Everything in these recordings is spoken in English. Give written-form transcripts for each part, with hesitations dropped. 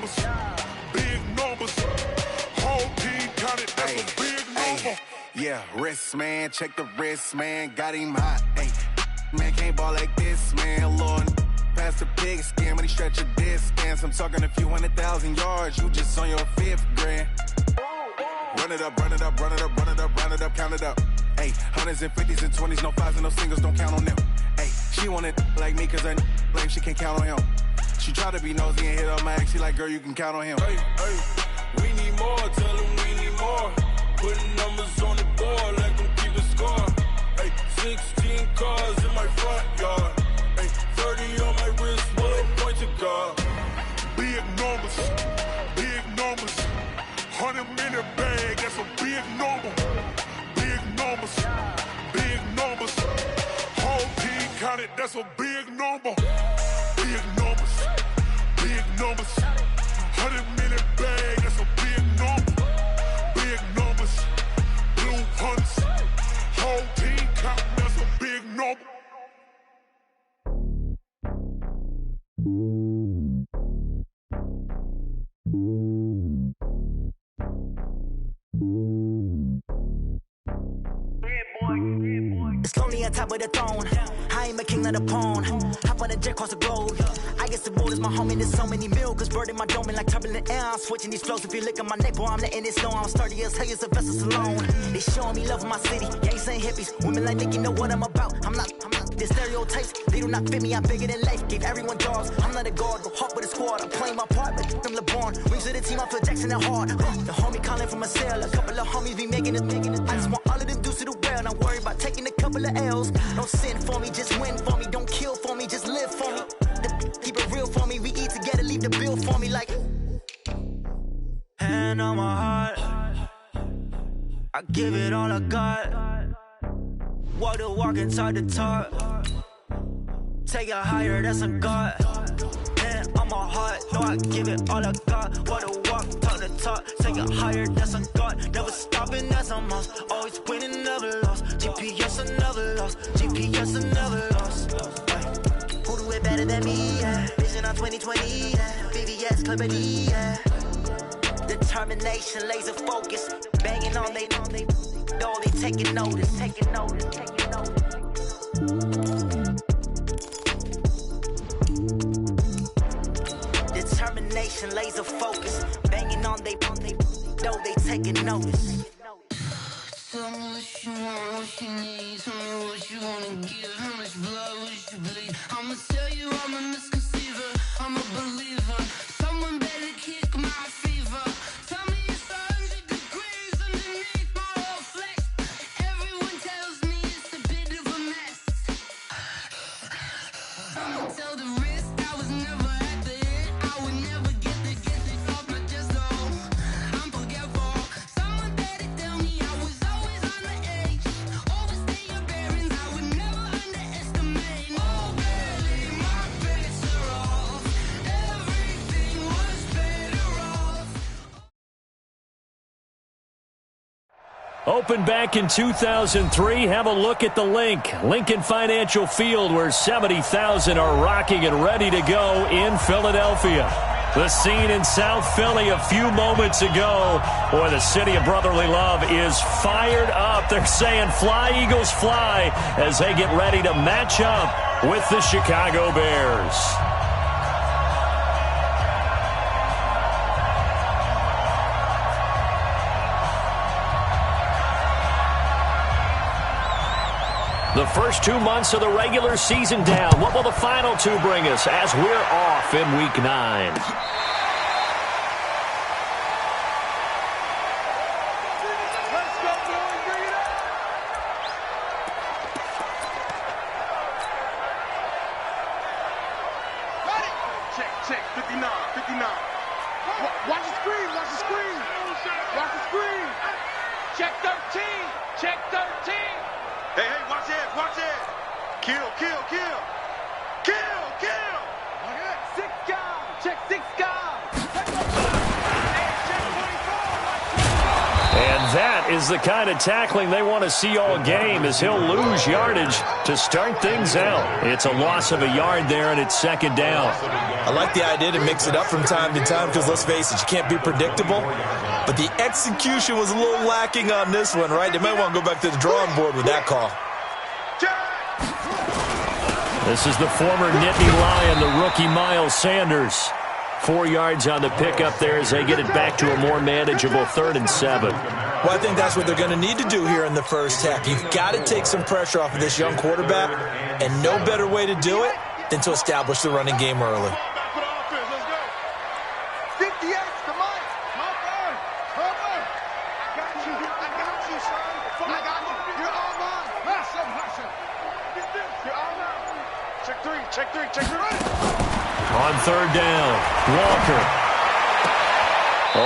numbers, big numbers. Whole team counted, that's a big number. Yeah, wrist, man, check the wrist, man, got him hot. Hey, man, can't ball like this, man, Lord. Past the pig skin, when he stretch a distance. I'm talking a few 100,000 yards, you just on your 5th grand. Run it up, run it up, run it up, run it up, run it up, count it up. Hey, hundreds and 50s and 20s, no 5s and no singles, don't count on them. Hey, she want it like me, cause her lame, she can't count on him. She try to be nosy and hit up my ex, she like, girl, you can count on him. Hey, hey, we need more, tell them we need more. Putting numbers on the board, let them keep a score. Hey, 16 cars in my front yard. Hey, 30 on my wrist, what a point to God. Big numbers, big numbers. 100-minute bag, that's a big number. Big numbers, big numbers. Whole team counted, that's a big number. Big numbers, big numbers. 100-minute bag, that's a big number. Big numbers, blue hunts. Whole team counting, that's a big number. It's lonely on top of the throne. I ain't a king of the pawn. Hop on a jet across the globe. I guess the world is my home and there's so many miracles burning my dome like turbulent air. I'm switching these flows. If you look at my neck, boy, I'm letting it slow. I'm sturdy as hell, as a vessel alone. They showing me love in my city. Gangs ain't hippies. Women like Nicky know what I'm about. I'm not. The stereotypes, they do not fit me. I'm bigger than life. Gave everyone jobs. I'm not a guard, go hard with a squad. I'm playing my part, but I'm LeBron. Wings of the team, I feel Jackson and hard. The homie calling from a cell. A couple of homies be making it. I just want all of them dudes to the well. Not worry about taking a couple of L's. Don't sin for me, just win for me. Don't kill for me, just live for me. Keep it real for me. We eat together, leave the bill for me like. Hand on my heart, I give it all I got. Walk the walk inside the talk. Take it higher, that's a God. Hand on my heart, no, I give it all I got. Walk the walk, talk the talk. Take it higher, that's a God. Never stopping, that's a must. Always winning, never lost. GPS, I never lost. GPS, I never lost. Who do it better than me? Yeah. Vision on 2020. Yeah. VVS, Clarity. Yeah. Determination, laser focus. Banging on they. No, they taking notice. Determination, laser focus. Banging on they. No, they taking notice. Tell me what you want, what you need. Tell me what you wanna give. How much blood would you bleed? I'ma tell you I'm a misconceiver. I'm a believer. Someone better kick my fever. Tell me it's 100 degrees underneath my whole flesh. Everyone tells me it's a bit of a mess. I'ma tell the risk I was never at the end. I would never get this off my chest though. I'm forgetful. Someone better tell me I was always on the edge. Overstay your bearings, I would never underestimate. Oh baby, my bets are off. Everything was better off. Opened back in 2003, have a look at the Lincoln Financial Field, where 70,000 are rocking and ready to go in Philadelphia. The scene in South Philly a few moments ago, where the city of brotherly love is fired up. They're saying fly, Eagles, fly, as they get ready to match up with the Chicago Bears. The first 2 months of the regular season down. What will the final two bring us as we're off in Week 9? Check, 59. Watch the screen. Watch the screen. Check 13. Hey, watch it. Kill. Six guys. Check 6 guys. And that is the kind of tackling they want to see all game, as he'll lose yardage to start things out. It's a loss of a yard there, and it's second down. I like the idea to mix it up from time to time because, let's face it, you can't be predictable. But the execution was a little lacking on this one, right? They might want to go back to the drawing board with that call. This is the former Nittany Lion, the rookie Miles Sanders. 4 yards on the pickup there as they get it back to a more manageable 3rd and 7. Well, I think that's what they're going to need to do here in the first half. You've got to take some pressure off of this young quarterback, and no better way to do it than to establish the running game early. Check three. On 3rd down, Walker.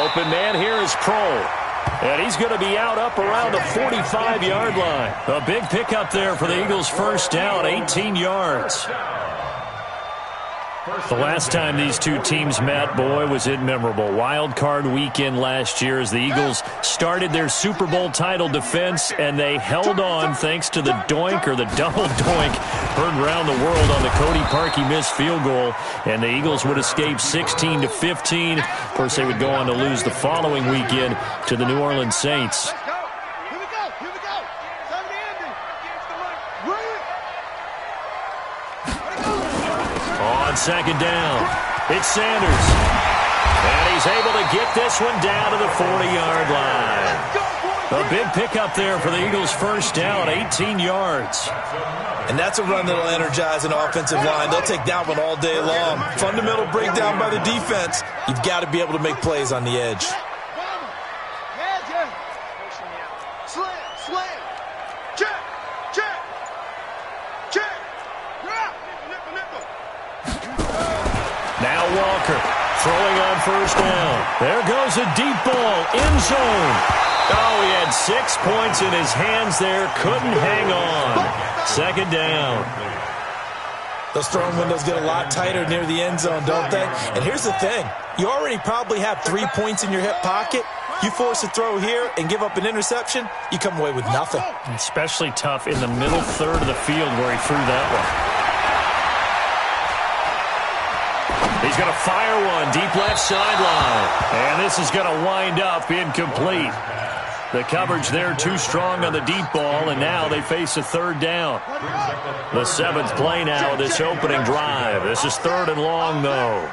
Open man here is Kroll. And he's going to be out up around the 45-yard line. A big pickup there for the Eagles' first down, 18 yards. The last time these two teams met, boy, was it memorable. Wild card weekend last year as the Eagles started their Super Bowl title defense, and they held on thanks to the doink, or the double doink, heard around the world on the Cody Parkey missed field goal, and the Eagles would escape 16-15. Of course, they would go on to lose the following weekend to the New Orleans Saints. Second down, it's Sanders, and he's able to get this one down to the 40-yard line. A big pickup there for the Eagles' first down, 18 yards. And that's a run that'll energize an offensive line. They'll take that one all day long. Fundamental breakdown by the defense. You've got to be able to make plays on the edge. Walker throwing on first down. There goes a deep ball, end zone. Oh, he had 6 points in his hands there. Couldn't hang on. Second down. Those throwing windows get a lot tighter near the end zone, don't they? And here's the thing. You already probably have 3 points in your hip pocket. You force a throw here and give up an interception, you come away with nothing. Especially tough in the middle third of the field where he threw that one. He's going to fire one deep left sideline. And this is going to wind up incomplete. The coverage there too strong on the deep ball, and now they face a 3rd down. The 7th play now of this opening drive. This is 3rd and long, though.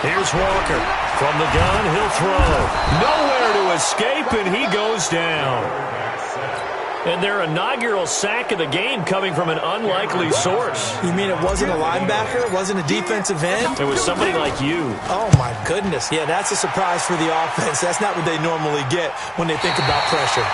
Here's Walker. From the gun, he'll throw. Nowhere to escape, and he goes down. And their inaugural sack of the game coming from an unlikely source. You mean it wasn't a linebacker? It wasn't a defensive end? It was somebody like you. Oh, my goodness. Yeah, that's a surprise for the offense. That's not what they normally get when they think about pressure.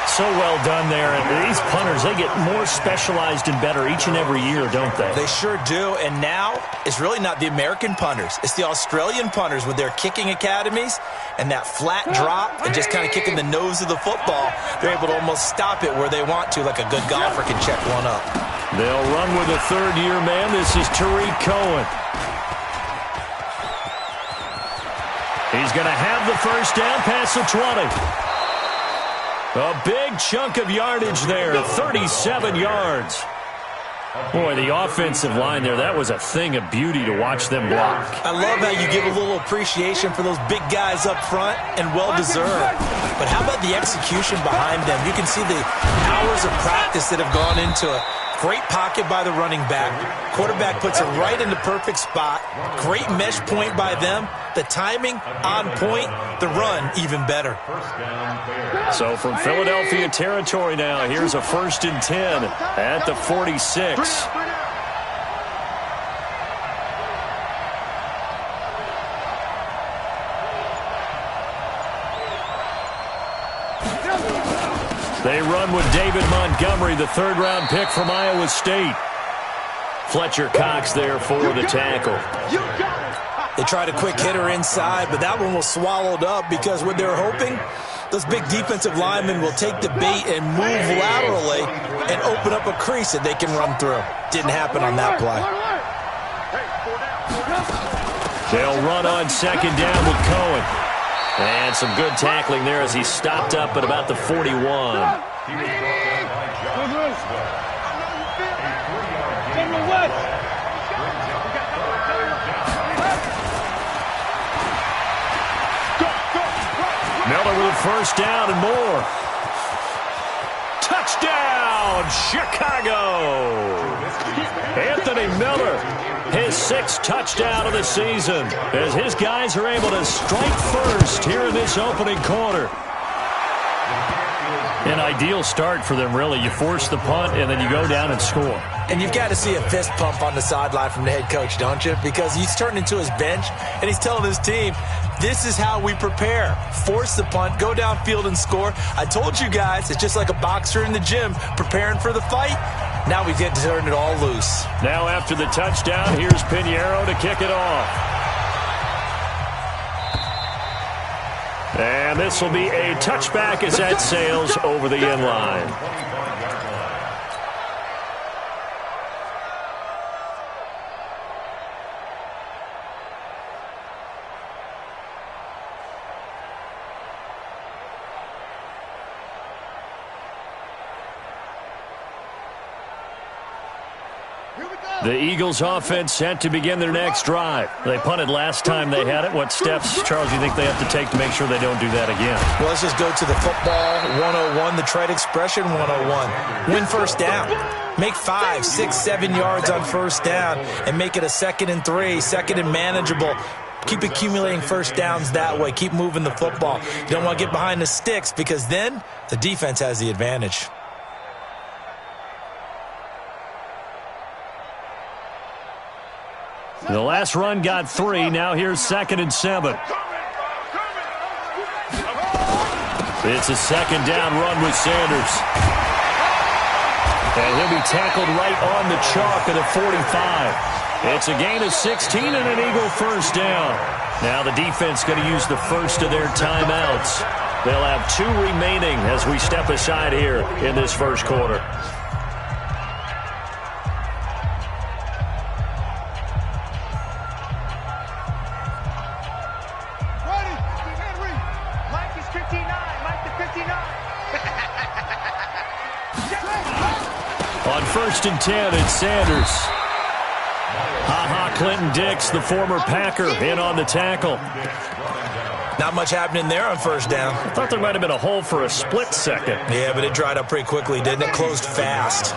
So well done there. And these punters, they get more specialized and better each and every year, don't they? They sure do. And now it's really not the American punters. It's the Australian punters with their kicking academies and that flat drop and just kind of kicking the nose of the football. They're able to almost stop it where they want to, like a good golfer can check one up. They'll run with a 3rd-year man. This is Tariq Cohen. He's going to have the first down past the 20. A big chunk of yardage there, 37 yards. Boy, the offensive line there, that was a thing of beauty to watch them block. I love how you give a little appreciation for those big guys up front, and well-deserved. But how about the execution behind them? You can see the hours of practice that have gone into it. Great pocket by the running back. Quarterback puts it right in the perfect spot. Great mesh point by them. The timing on point. The run even better. So from Philadelphia territory now, here's a 1st and 10 at the 46. They run with David Montgomery, the 3rd-round pick from Iowa State. Fletcher Cox there for the tackle. They tried a quick hitter inside, but that one was swallowed up because what they're hoping, those big defensive linemen will take the bait and move laterally and open up a crease that they can run through. Didn't happen on that play. They'll run on 2nd down with Cohen. And some good tackling there as he stopped up at about the 41. Miller with a first down and more. Touchdown, Chicago! Anthony Miller, his 6th touchdown of the season, as his guys are able to strike first here in this opening quarter. An ideal start for them, really. You force the punt, and then you go down and score. And you've got to see a fist pump on the sideline from the head coach, don't you? Because he's turned into his bench, and he's telling his team, this is how we prepare. Force the punt, go downfield and score. I told you guys, it's just like a boxer in the gym preparing for the fight. Now we get to turn it all loose. Now after the touchdown, here's Pinheiro to kick it off. And this will be a touchback as that sails over the end line. The Eagles offense set to begin their next drive. They punted last time they had it. What steps, Charles, do you think they have to take to make sure they don't do that again? Well, let's just go to the football 101, the trade expression 101. Win first down. Make 5, 6, 7 yards on first down and make it a 2nd and 3, 2nd and manageable. Keep accumulating first downs that way. Keep moving the football. You don't want to get behind the sticks because then the defense has the advantage. The last run got 3. Now here's 2nd and 7. It's a 2nd down run with Sanders. And he'll be tackled right on the chalk at a 45. It's a gain of 16 and an Eagle first down. Now the defense going to use the first of their timeouts. They'll have 2 remaining as we step aside here in this first quarter. On 1st and 10, it's Sanders. Clinton-Dix, the former Packer, in on the tackle. Not much happening there on first down. I thought there might have been a hole for a split second. Yeah, but it dried up pretty quickly, didn't it? Closed fast.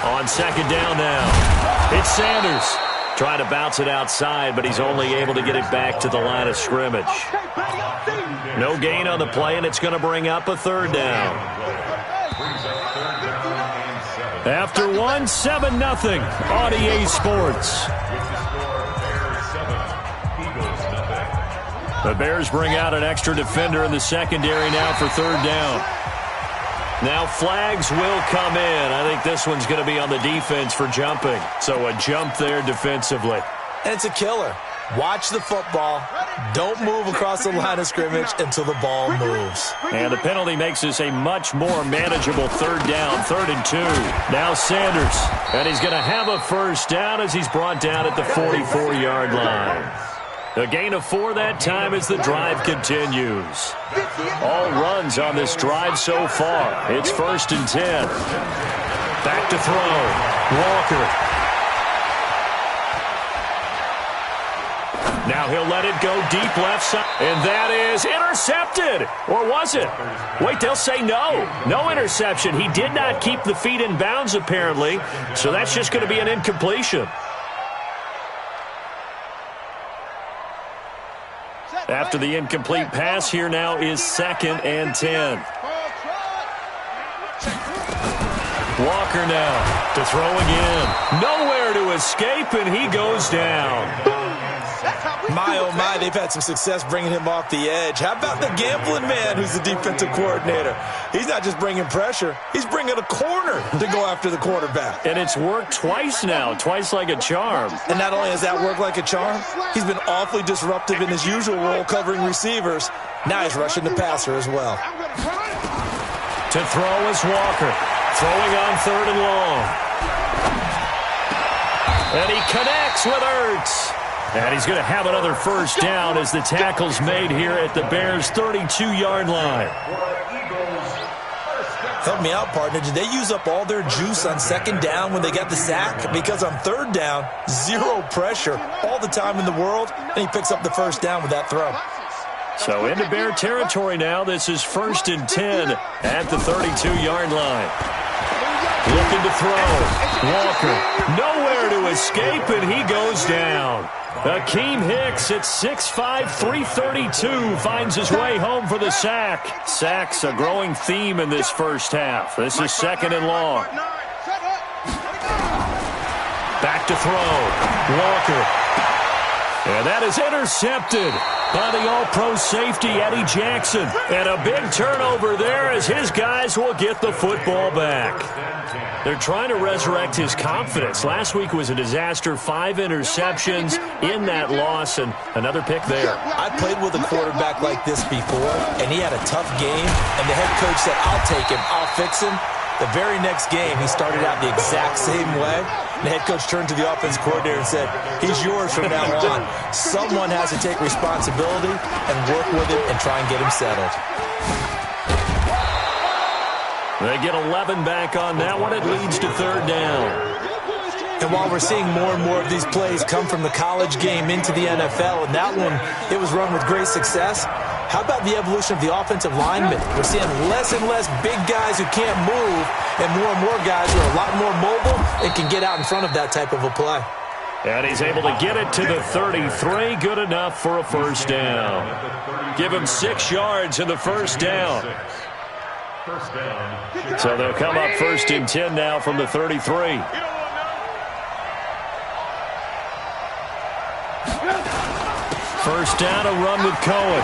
On 2nd down now, it's Sanders. Trying to bounce it outside, but he's only able to get it back to the line of scrimmage. No gain on the play, and it's going to bring up a 3rd down. After 1, 7-0 on EA Sports. The Bears bring out an extra defender in the secondary now for 3rd down. Now flags will come in. I think this one's going to be on the defense for jumping. So a jump there defensively. And it's a killer. Watch the football. Don't move across the line of scrimmage until the ball moves. And the penalty makes this a much more manageable 3rd down, 3rd and 2. Now Sanders. And he's going to have a first down as he's brought down at the 44-yard line. A gain of 4 that time as the drive continues. All runs on this drive so far. It's 1st and 10. Back to throw. Walker. Now he'll let it go deep left side. And that is intercepted. Or was it? Wait, they'll say no. No interception. He did not keep the feet in bounds apparently. So that's just going to be an incompletion. After the incomplete pass, here now is 2nd and 10. Walker now to throw again. Nowhere to escape, and he goes down. My, oh my, they've had some success bringing him off the edge. How about the gambling man who's the defensive coordinator? He's not just bringing pressure. He's bringing a corner to go after the quarterback. And it's worked twice now, twice like a charm. And not only has that worked like a charm, he's been awfully disruptive in his usual role covering receivers. Now he's rushing the passer as well. To throw is Walker. Throwing on 3rd and long. And he connects with Ertz. And he's going to have another first down as the tackle's made here at the Bears' 32-yard line. Help me out, partner. Did they use up all their juice on second down when they got the sack? Because on third down, zero pressure all the time in the world, and he picks up the first down with that throw. So into Bear territory now. This is 1st and 10 at the 32-yard line. Looking to throw. Walker nowhere to escape, and he goes down. Akeem Hicks at 6'5", 332 finds his way home for the sack. Sacks a growing theme in this first half. This is 2nd and long. Back to throw. Walker. And that is intercepted by the all-pro safety, Eddie Jackson. And a big turnover there as his guys will get the football back. They're trying to resurrect his confidence. Last week was a disaster. 5 interceptions in that loss, and another pick there. I played with a quarterback like this before, and he had a tough game, and the head coach said, I'll take him, I'll fix him. The very next game, he started out the exact same way. The head coach turned to the offense coordinator and said, he's yours from now on. Someone has to take responsibility and work with him and try and get him settled. They get 11 back on that one. It leads to 3rd down. And while we're seeing more and more of these plays come from the college game into the NFL, and that one, it was run with great success, how about the evolution of the offensive linemen? We're seeing less and less big guys who can't move and more guys who are a lot more mobile and can get out in front of that type of a play. And he's able to get it to the 33. Good enough for a first down. Give him 6 yards in the first down. So they'll come up 1st and 10 now from the 33. First down, a run with Cohen.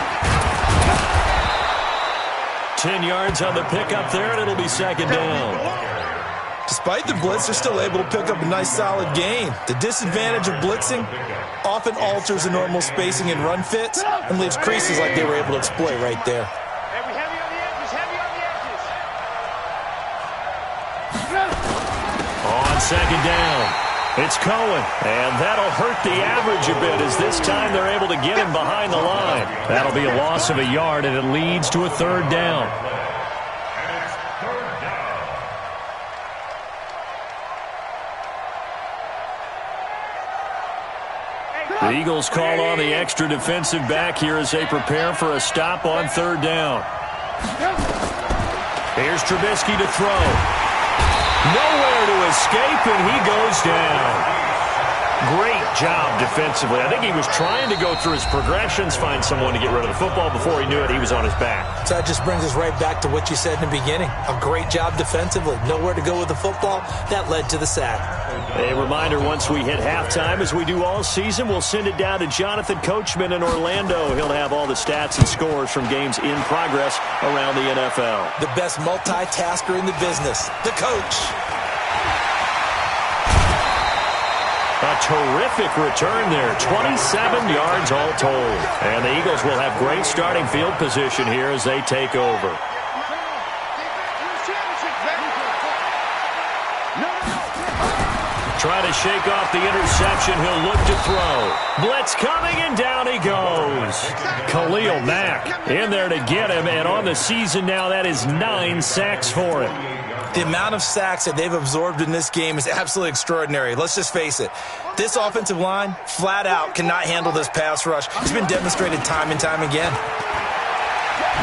10 yards on the pickup there, and it'll be 2nd down. Despite the blitz, they're still able to pick up a nice, solid gain. The disadvantage of blitzing often alters the normal spacing and run fits and leaves creases like they were able to exploit right there. On 2nd down, it's Cohen, and that'll hurt the average a bit as this time they're able to get him behind the line. That'll be a loss of a yard, and it leads to a 3rd down. The Eagles call on the extra defensive back here as they prepare for a stop on 3rd down. Here's Trubisky to throw. Nowhere to escape, and he goes down. Great job defensively. I think he was trying to go through his progressions, find someone to get rid of the football. Before he knew it, he was on his back. So that just brings us right back to what you said in the beginning. A great job defensively. Nowhere to go with the football. That led to the sack. A reminder, once we hit halftime, as we do all season, we'll send it down to Jonathan Coachman in Orlando. He'll have all the stats and scores from games in progress around the NFL. The best multitasker in the business, the coach. A terrific return there, 27 yards all told. And the Eagles will have great starting field position here as they take over. Trying to shake off the interception, he'll look to throw. Blitz coming, and down he goes. Khalil Mack in there to get him, and on the season now, that is 9 sacks for him. The amount of sacks that they've absorbed in this game is absolutely extraordinary. Let's just face it. This offensive line, flat out, cannot handle this pass rush. It's been demonstrated time and time again.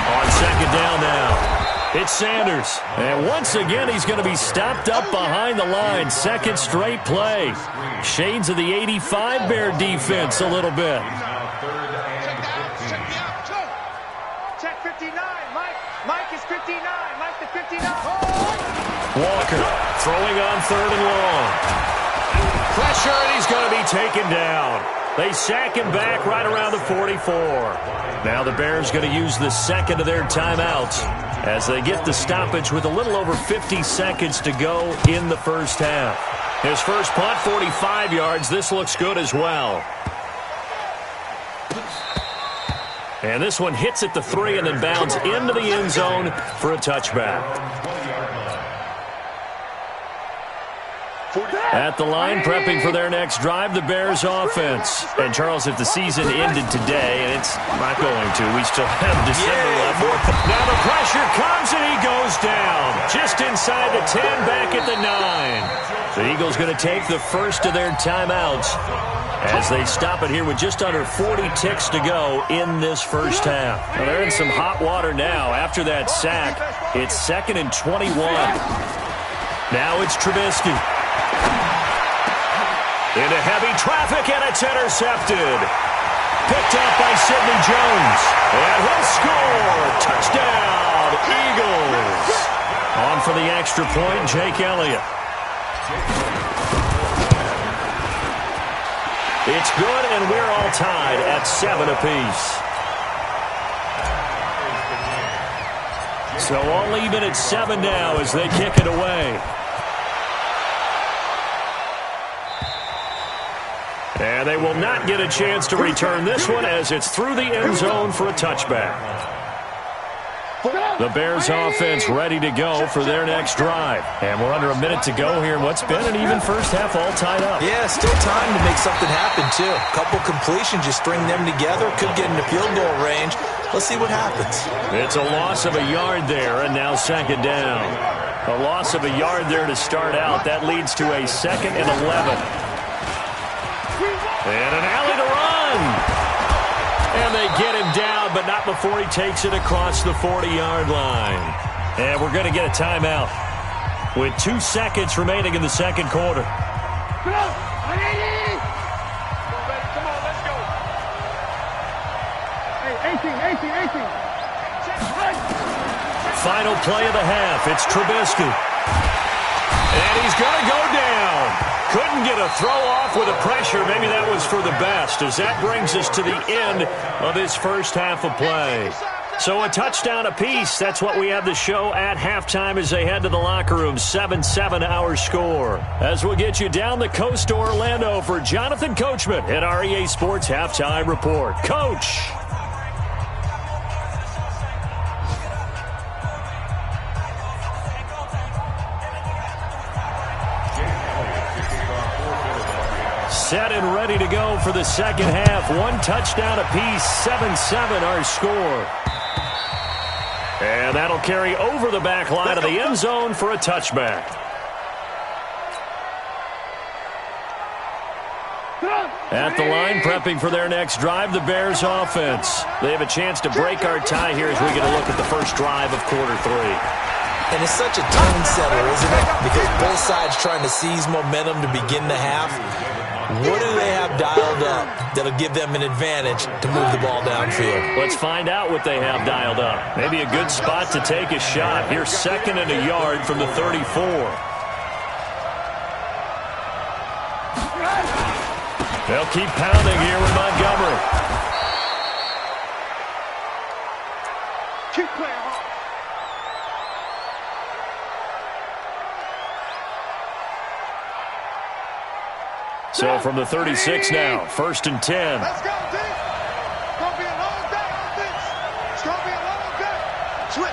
On 2nd down now, it's Sanders. And once again, he's going to be stopped up behind the line. 2nd straight play. Shades of the 85 Bear defense a little bit. Check 59. Mike is 59. Mike the 59. Walker throwing on 3rd and long. Pressure, and he's going to be taken down. They sack him back right around the 44. Now the Bears going to use the 2nd of their timeouts as they get the stoppage with a little over 50 seconds to go in the first half. His first punt, 45 yards. This looks good as well. And this one hits at the 3 and then bounds into the end zone for a touchback. At the line, prepping for their next drive, the Bears offense. And, Charles, if the season ended today, and it's not going to, we still have December left. Now the pressure comes, and he goes down. Just inside the 10, back at the 9. The Eagles going to take the first of their timeouts as they stop it here with just under 40 ticks to go in this first half. Now they're in some hot water now. After that sack, it's 2nd and 21. Now it's Trubisky. Into heavy traffic, and it's intercepted. Picked up by Sidney Jones. And he'll score. Touchdown, Eagles. On for the extra point, Jake Elliott. It's good, and we're all tied at 7 apiece. So all even at 7 now as they kick it away. And they will not get a chance to return this one as it's through the end zone for a touchback. The Bears offense ready to go for their next drive. And we're under a minute to go here in what's been an even first half, all tied up. Yeah, still time to make something happen, too. A couple completions, you string them together, could get into field goal range. Let's see what happens. It's a loss of a yard there, and now 2nd down. A loss of a yard there to start out. That leads to a 2nd and 11. And an alley to run. And they get him down, but not before he takes it across the 40-yard line. And we're going to get a timeout with 2 seconds remaining in the second quarter. Come on, let's go. Hey, 18. Final play of the half. It's Trubisky. And he's going to go down. Couldn't get a throw off with the pressure. Maybe that was for the best, as that brings us to the end of this first half of play. So a touchdown apiece. That's what we have to show at halftime as they head to the locker room. 7-7 our score. As we'll get you down the coast to Orlando for Jonathan Coachman at our EA Sports Halftime Report. Coach. Set and ready to go for the second half. 1 touchdown apiece, 7-7 our score. And that'll carry over the back line of the end zone for a touchback. At the line, prepping for their next drive, the Bears offense. They have a chance to break our tie here as we get a look at the first drive of quarter 3. And it's such a tone setter, isn't it? Because both sides trying to seize momentum to begin the half. What do they have dialed up that'll give them an advantage to move the ball downfield? Let's find out what they have dialed up. Maybe a good spot to take a shot. Here's 2nd and a yard from the 34. They'll keep pounding here with Montgomery. Keep playing hard. So from the 36 now, 1st and 10. Let's go, D. It's going to be a long day on this. It's going to be a long day. Switch.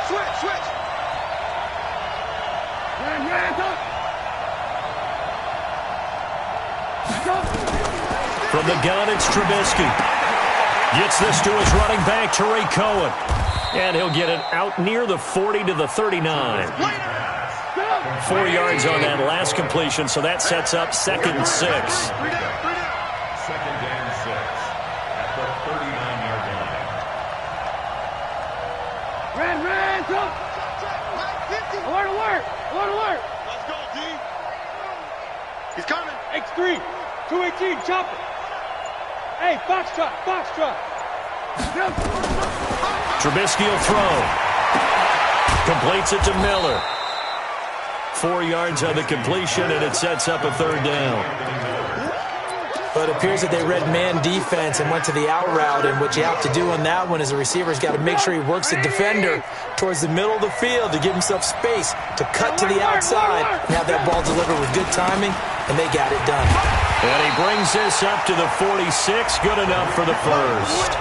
From the gun, it's Trubisky. Gets this to his running back, Tariq Cohen. And he'll get it out near the 40 to the 39. 4 yards on that last completion, so that sets up 2nd and 6. 2nd and 6 at the 39-yard line. Alert. Let's go, D. He's coming. X3, 218, chop it. Hey, Foxtrot. Trubisky will throw. Completes it to Miller. 4 yards on the completion, and it sets up a 3rd down. But it appears that they read man defense and went to the out route, and what you have to do on that one is the receiver's got to make sure he works the defender towards the middle of the field to give himself space to cut to the outside and have that ball delivered with good timing, and they got it done. And he brings this up to the 46, good enough for the first.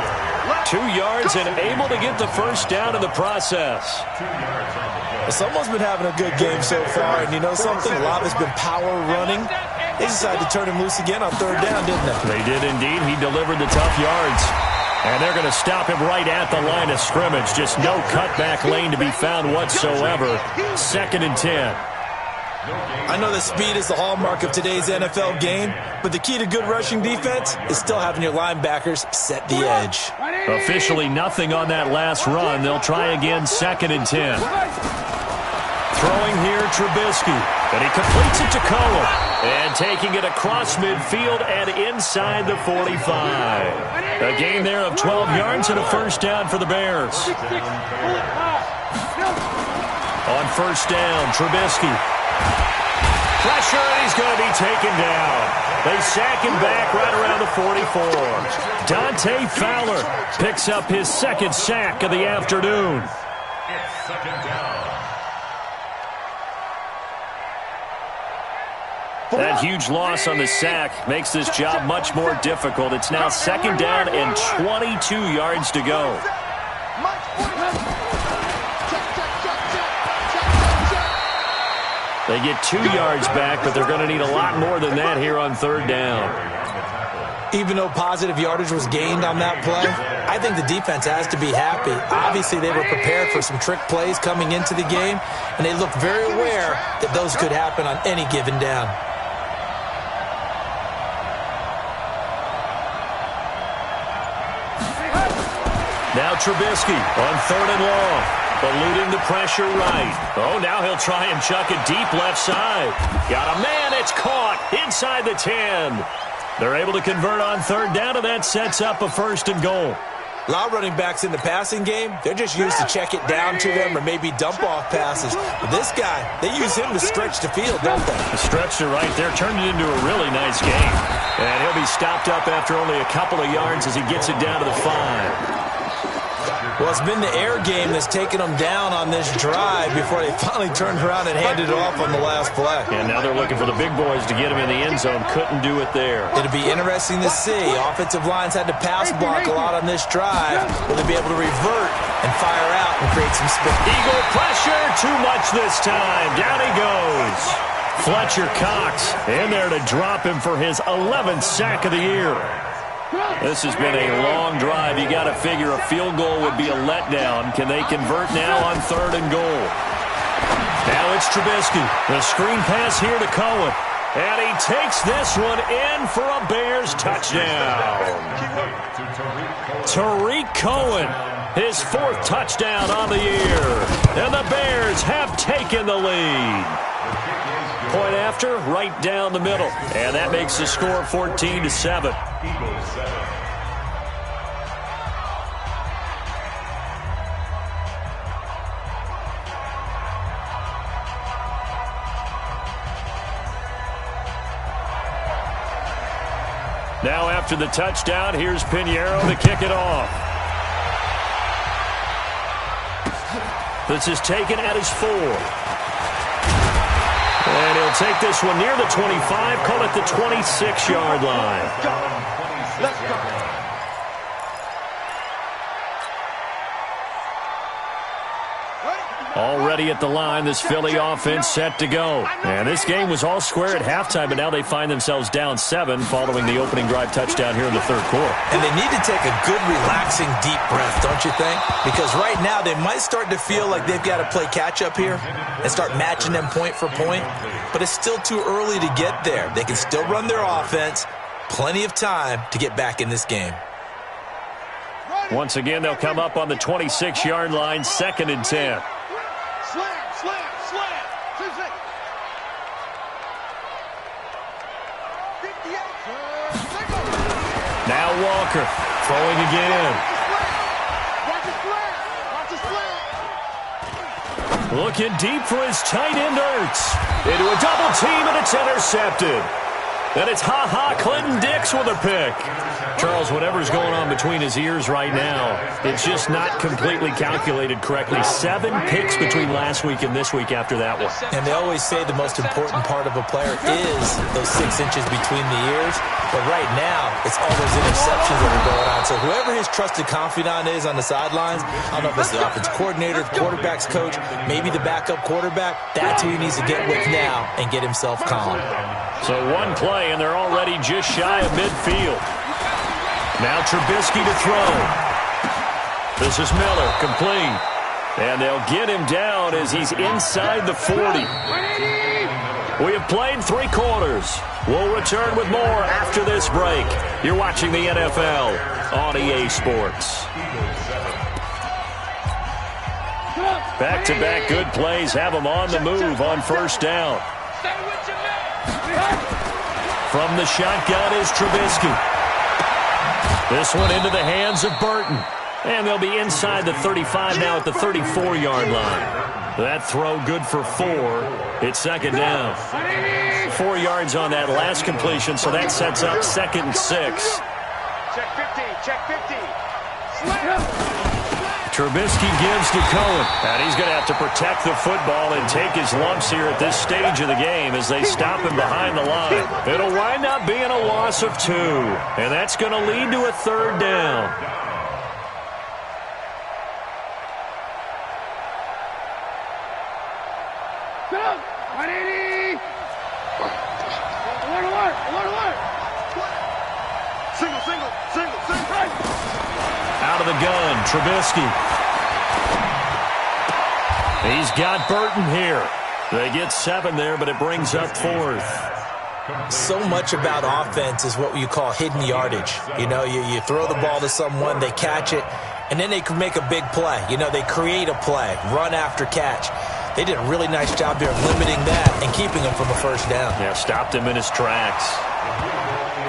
2 yards and able to get the first down in the process. 2 yards on the play. Well, someone's been having a good game so far, and you know something? A lot has been power running. They decided to turn him loose again on third down, didn't they? They did indeed. He delivered the tough yards. And they're going to stop him right at the line of scrimmage. Just no cutback lane to be found whatsoever. 2nd and 10. I know that speed is the hallmark of today's NFL game, but the key to good rushing defense is still having your linebackers set the edge. Officially nothing on that last run. They'll try again, 2nd and 10. Throwing here, Trubisky. And he completes it to Cohen. And taking it across midfield and inside the 45. A gain there of 12 yards and a first down for the Bears. On first down, Trubisky. Pressure, and he's going to be taken down. They sack him back right around the 44. Dante Fowler picks up his 2nd sack of the afternoon. It's 2nd down. That huge loss on the sack makes this job much more difficult. It's now 2nd down and 22 yards to go. They get 2 yards back, but they're going to need a lot more than that here on third down. Even though positive yardage was gained on that play, I think the defense has to be happy. Obviously, they were prepared for some trick plays coming into the game, and they looked very aware that those could happen on any given down. Now Trubisky on 3rd and long. Eluding the pressure right. Oh, now he'll try and chuck it deep left side. Got a man. It's caught inside the 10. They're able to convert on third down, and that sets up a 1st and goal. A lot of running backs in the passing game, they're just used to check it down to them or maybe dump off passes. But this guy, they use him to stretch the field, don't they? The stretcher right there turned it into a really nice game. And he'll be stopped up after only a couple of yards as he gets it down to the 5. Well, it's been the air game that's taken them down on this drive before they finally turned around and handed it off on the last play. And now they're looking for the big boys to get him in the end zone. Couldn't do it there. It'll be interesting to see. Offensive lines had to pass block a lot on this drive. Will they be able to revert and fire out and create some space? Eagle pressure, too much this time. Down he goes. Fletcher Cox in there to drop him for his 11th sack of the year. This has been a long drive. You got to figure a field goal would be a letdown. Can they convert now on 3rd and goal? Now it's Trubisky. The screen pass here to Cohen. And he takes this one in for a Bears touchdown. Tariq Cohen, his 4th touchdown on the year. And the Bears have taken the lead. Point after, right down the middle. And that makes the score 14-7. Now after the touchdown, here's Pinheiro to kick it off. This is taken at his 4. And he'll take this one near the 25, call it the 26-yard line. Let's go. Already at the line, this Philly offense set to go. And this game was all square at halftime, but now they find themselves down 7 following the opening drive touchdown here in the 3rd quarter. And they need to take a good, relaxing, deep breath, don't you think? Because right now they might start to feel like they've got to play catch-up here and start matching them point for point. But it's still too early to get there. They can still run their offense. Plenty of time to get back in this game. Once again, they'll come up on the 26-yard line, 2nd and 10. Slam, slam, slam. 2-6. 58. Now Walker throwing again. Watch the slam. Watch the slam. Looking deep for his tight end, Ertz. Into a double team, and it's intercepted. And it's Clinton Dix with a pick. Charles, whatever's going on between his ears right now, it's just not completely calculated correctly. 7 picks between last week and this week after that one. And they always say the most important part of a player is those 6 inches between the ears. But right now, it's all those interceptions that are going on. So whoever his trusted confidant is on the sidelines, I don't know if it's the offense coordinator, quarterback's coach, maybe the backup quarterback, that's who he needs to get with now and get himself calm. So one play, and they're already just shy of midfield. Now Trubisky to throw. This is Miller, complete. And they'll get him down as he's inside the 40. We have played 3 quarters. We'll return with more after this break. You're watching the NFL on EA Sports. Back-to-back good plays have them on the move on first down. From the shotgun is Trubisky. This one into the hands of Burton. And they'll be inside the 35 now at the 34-yard line. That throw good for 4. It's second down. 4 yards on that last completion, so that sets up 2nd and 6. Check 50, check 50. Trubisky gives to Cohen, and he's going to have to protect the football and take his lumps here at this stage of the game as they stop him behind the line. It'll wind up being a loss of 2, and that's going to lead to a 3rd down. Out of the gun, Trubisky. He's got Burton here. They get 7 there, but it brings up 4th. So much about offense is what you call hidden yardage. You know, you throw the ball to someone, they catch it, and then they can make a big play. You know, they create a play, run after catch. They did a really nice job there limiting that and keeping him from a first down. Yeah, stopped him in his tracks.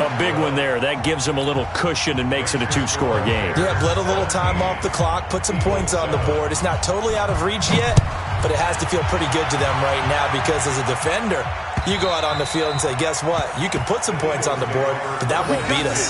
A big one there. That gives him a little cushion and makes it a 2-score game. Yeah, bled a little time off the clock, put some points on the board. It's not totally out of reach yet, but it has to feel pretty good to them right now because as a defender, you go out on the field and say, guess what? You can put some points on the board, but that won't beat us.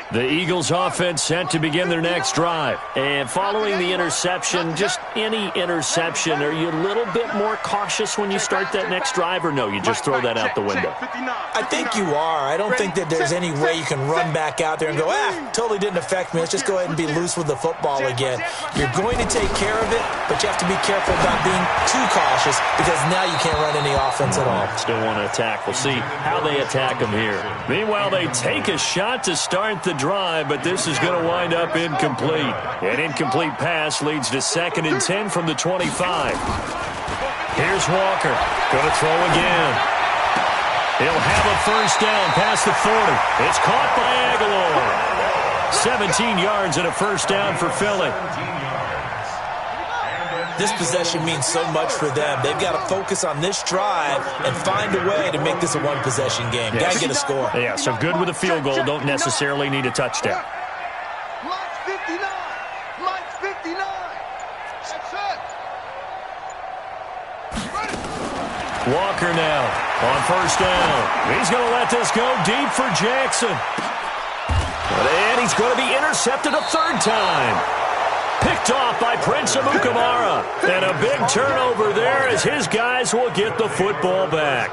The Eagles offense set to begin their next drive. And following the interception, just any interception, are you a little bit more cautious when you start that next drive, or no, you just throw that out the window? I think you are. I don't think that there's any way you can run back out there and go, totally didn't affect me. Let's just go ahead and be loose with the football again. You're going to take care of it, but you have to be careful about being too cautious because now you can't run any offense at all. Still want to attack. We'll see how they attack them here. Meanwhile, they take a shot to start the drive, but this is going to wind up incomplete. An incomplete pass leads to 2nd and 10 from the 25. Here's Walker. Going to throw again. He'll have a first down past the 40. It's caught by Aguilar. 17 yards and a first down for Philly. This possession means so much for them. They've got to focus on this drive and find a way to make this a one-possession game. Got to get a score. Yeah, so good with a field goal. Don't necessarily need a touchdown. Lights 59. Lights 59. That's it. Walker now on first down. He's going to let this go deep for Jackson. And he's going to be intercepted a 3rd time. Picked off by Prince Amukamara. And a big turnover there as his guys will get the football back.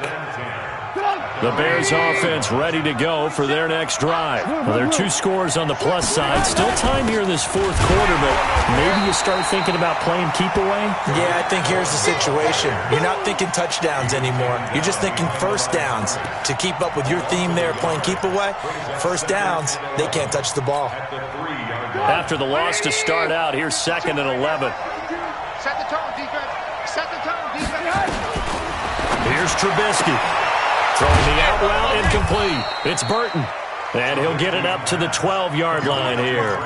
The Bears offense ready to go for their next drive. Well, there are 2 scores on the plus side. Still time here in this 4th quarter, but maybe you start thinking about playing keep away? Yeah, I think here's the situation. You're not thinking touchdowns anymore. You're just thinking first downs. To keep up with your theme there, playing keep away, first downs, they can't touch the ball. After the loss to start out, here's 2nd and 11. Set the tone, defense. Set the tone, defense. Here's Trubisky. Throwing the out route incomplete. It's Burton. And he'll get it up to the 12-yard line here.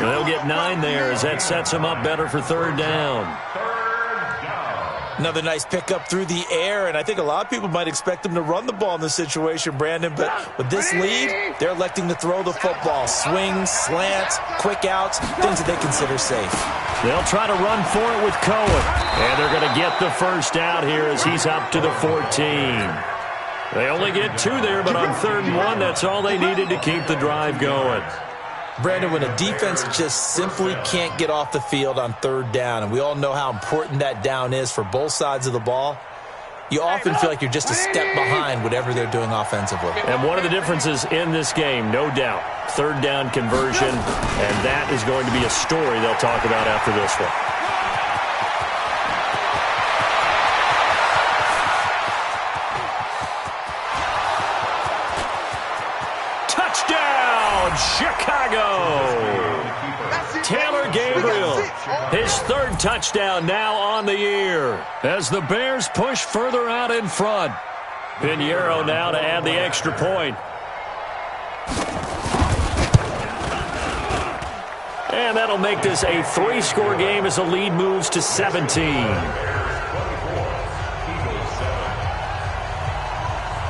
They'll get 9 there as that sets him up better for 3rd down. Another nice pickup through the air, and I think a lot of people might expect them to run the ball in this situation, Brandon, but with this lead, they're electing to throw the football. Swings, slants, quick outs, things that they consider safe. They'll try to run for it with Cohen, and they're going to get the first out here as he's up to the 14. They only get 2 there, but on 3rd and 1, that's all they needed to keep the drive going. Brandon, when a defense just simply can't get off the field on 3rd down, and we all know how important that down is for both sides of the ball, you often feel like you're just a step behind whatever they're doing offensively. And one of the differences in this game, no doubt, 3rd down conversion, and that is going to be a story they'll talk about after this one. Chicago! Taylor Gabriel, his 3rd touchdown now on the year as the Bears push further out in front. Pinheiro now to add the extra point. And that'll make this a 3-score game as the lead moves to 17.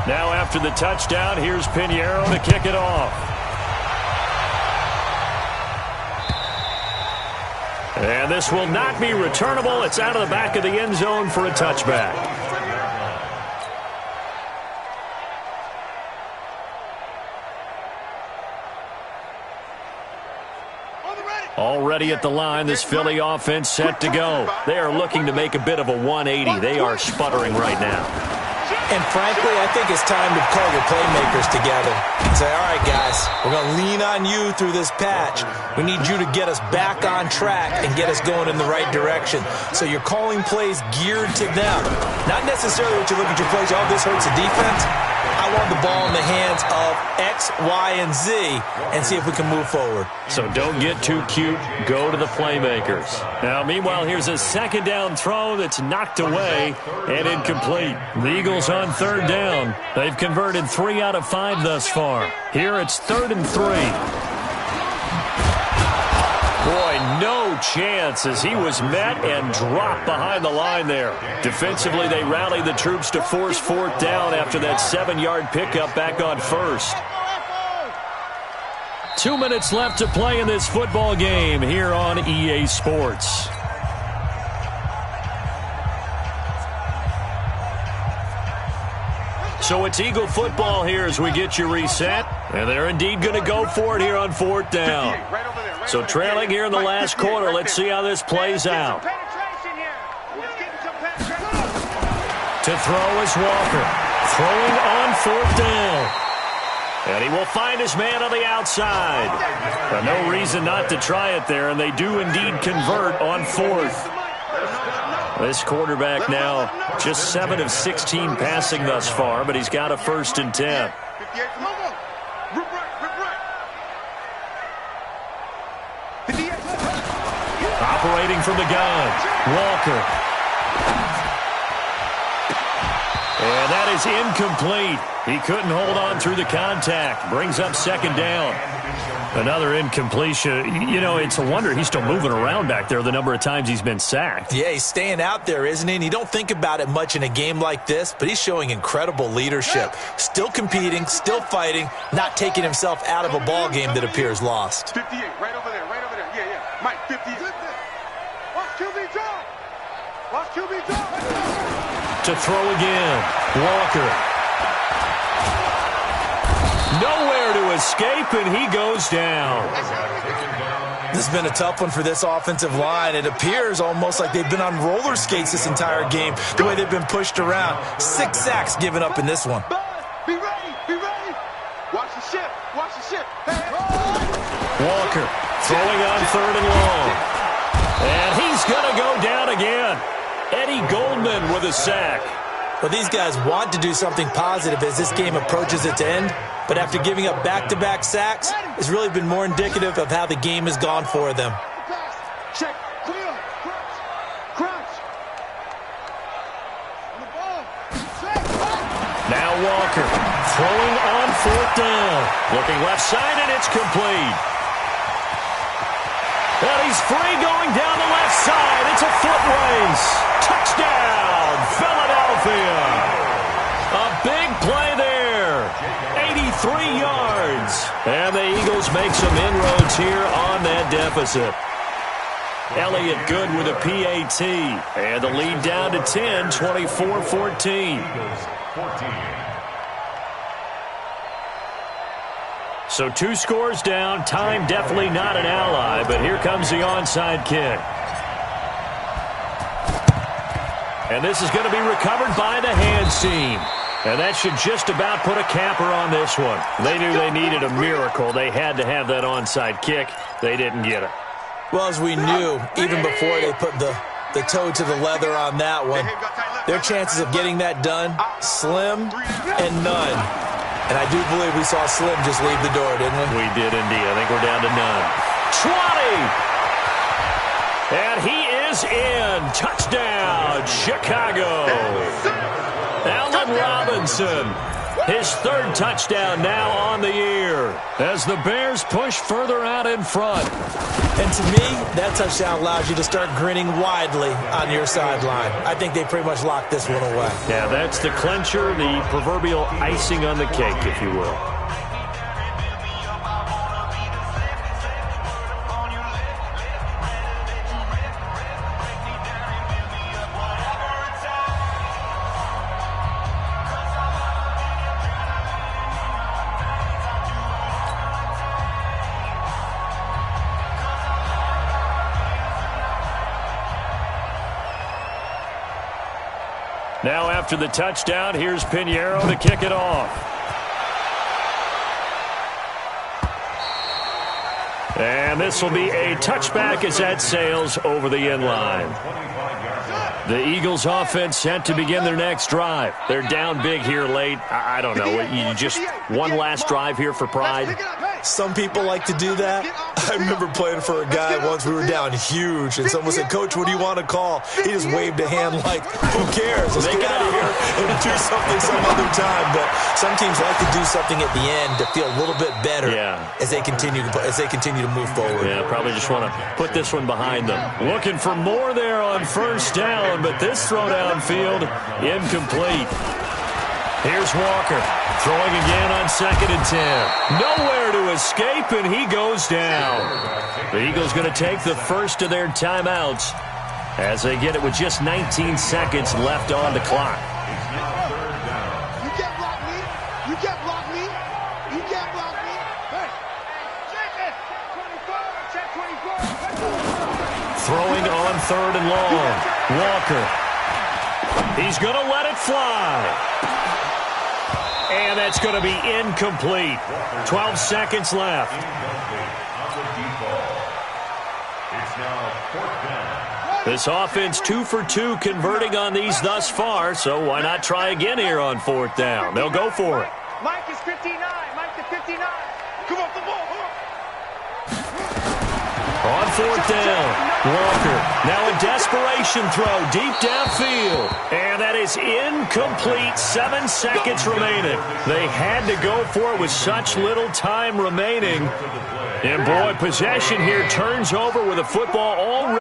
Now after the touchdown, here's Pinheiro to kick it off. And this will not be returnable. It's out of the back of the end zone for a touchback. Already at the line, this Philly offense set to go. They are looking to make a bit of a 180. They are sputtering right now. And frankly, I think it's time to call your playmakers together and say, all right, guys, we're going to lean on you through this patch. We need you to get us back on track and get us going in the right direction. So you're calling plays geared to them. Not necessarily what you look at your plays, oh, this hurts the defense. I want the ball in the hands of X, Y, and Z and see if we can move forward. So don't get too cute. Go to the playmakers. Now, meanwhile, here's a 2nd down throw that's knocked away and incomplete. The Eagles on 3rd down. They've converted 3 out of 5 thus far. Here it's 3rd and 3. Boy, no chance as he was met and dropped behind the line there. Defensively, they rallied the troops to force 4th down after that 7-yard pickup back on 1st. 2 minutes left to play in this football game here on EA Sports. So it's Eagle football here as we get you reset. And they're indeed going to go for it here on 4th down. So trailing here in the last quarter, let's see how this plays out. To throw is Walker. Throwing on 4th down. And he will find his man on the outside. But no reason not to try it there, and they do indeed convert on 4th. This quarterback now just 7 of 16 passing thus far, but he's got a 1st and 10. Operating from the gun, Walker. And that is incomplete. He couldn't hold on through the contact. Brings up 2nd down. Another incompletion. You know, it's a wonder he's still moving around back there the number of times he's been sacked. Yeah, he's staying out there, isn't he? And you don't think about it much in a game like this, but he's showing incredible leadership. Still competing, still fighting, not taking himself out of a ball game that appears lost. 58, right over there, right over there. Yeah, yeah. Mike, 58. Watch QB drop. Watch QB drop. To throw again, Walker. Nowhere to escape, and he goes down. This has been a tough one for this offensive line. It appears almost like they've been on roller skates this entire game, the way they've been pushed around. 6 sacks given up in this one. Be ready, be ready. Watch the ship, watch the ship. Walker throwing on 3rd and long. And he's going to go down again. Eddie Goldman with a sack. Well, these guys want to do something positive as this game approaches its end, but after giving up back-to-back sacks, it's really been more indicative of how the game has gone for them. Check, clear, crunch. On the ball. Now Walker throwing on 4th down. Looking left side, and it's complete. And he's free going down the left side. It's a foot race. Touchdown. here on that deficit. Elliott good with a PAT. And the lead down to 10, 24-14. So 2 scores down. Time definitely not an ally, but here comes the onside kick. And this is going to be recovered by the hands team. And that should just about put a capper on this one. They knew they needed a miracle. They had to have that onside kick. They didn't get it. Well, as we knew, even before they put the toe to the leather on that one, their chances of getting that done, slim and none. And I do believe we saw Slim just leave the door, didn't we? We did indeed. I think we're down to none. 20! And he is in. Touchdown, Chicago. Allen Robinson, his 3rd touchdown now on the year as the Bears push further out in front. And to me, that touchdown allows you to start grinning widely on your sideline. I think they pretty much locked this one away. Yeah, that's the clincher, the proverbial icing on the cake, if you will. Now after the touchdown, here's Pinheiro to kick it off. And this will be a touchback as that sails over the end line. The Eagles offense set to begin their next drive. They're down big here late. I don't know. You just one last drive here for pride? Some people like to do that. I remember playing for a guy once. We were down huge, and someone said, "Coach, what do you want to call?" He just waved a hand like, "Who cares? Let's get out of here and do something some other time." But some teams like to do something at the end to feel a little bit better as they continue to move forward. Yeah, probably just want to put this one behind them. Looking for more there on first down, but this throw downfield incomplete. Here's Walker throwing again on 2nd and 10. Nowhere to escape, and he goes down. The Eagles going to take the first of their timeouts as they get it with just 19 seconds left on the clock. You can't block me. You can't block me. You can't block me. Hey, check it. Check 24. Throwing on 3rd and long. Walker. He's going to let it fly. And that's going to be incomplete. 12 seconds left. This offense 2 for 2 converting on these thus far, so why not try again here on 4th down? They'll go for it. Mike is 59. Mike is 59. Come on, come on. On 4th down, Walker. Now a desperation throw deep downfield. And that is incomplete. 7 seconds remaining. They had to go for it with such little time remaining. And boy, possession here turns over with a football already